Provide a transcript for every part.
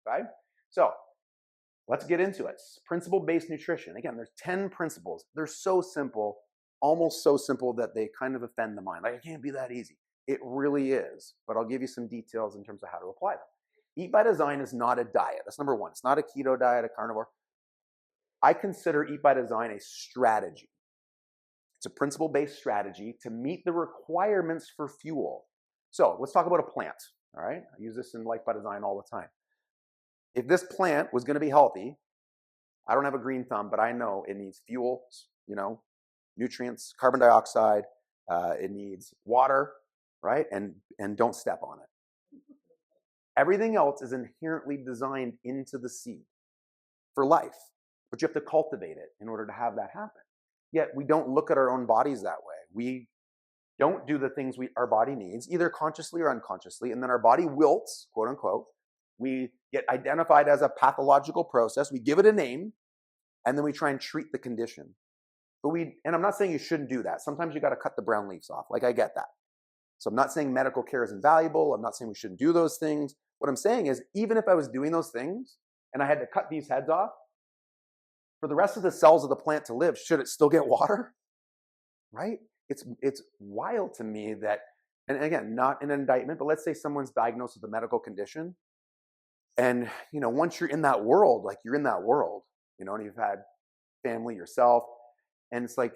okay? So let's get into it. Principle-based nutrition. Again, there's 10 principles. They're so simple, almost so simple that they kind of offend the mind. Like, it can't be that easy. It really is, but I'll give you some details in terms of how to apply them. Eat by Design is not a diet. That's number one. It's not a keto diet, a carnivore. I consider Eat by Design a strategy. It's a principle-based strategy to meet the requirements for fuel. So let's talk about a plant, all right? I use this in Life by Design all the time. If this plant was going to be healthy, I don't have a green thumb, but I know it needs fuel, nutrients, carbon dioxide, it needs water, right? And don't step on it. Everything else is inherently designed into the seed for life, but you have to cultivate it in order to have that happen. Yet we don't look at our own bodies that way. We don't do the things our body needs, either consciously or unconsciously, and then our body wilts, quote unquote. We get identified as a pathological process. We give it a name, and then we try and treat the condition. And I'm not saying you shouldn't do that. Sometimes you got to cut the brown leaves off. Like, I get that. So I'm not saying medical care is invaluable. I'm not saying we shouldn't do those things. What I'm saying is, even if I was doing those things and I had to cut these heads off, for the rest of the cells of the plant to live, should it still get water? Right? It's wild to me that, and again, not an indictment, but let's say someone's diagnosed with a medical condition. And, once you're in that world, like you're in that world, and you've had family yourself. And it's like,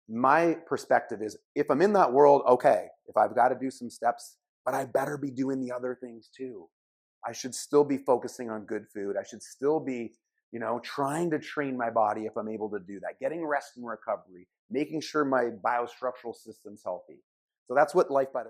my perspective is, if I'm in that world, okay, if I've got to do some steps, but I better be doing the other things too. I should still be focusing on good food. I should still be, trying to train my body if I'm able to do that, getting rest and recovery, making sure my biostructural system's healthy. So that's what Life by Design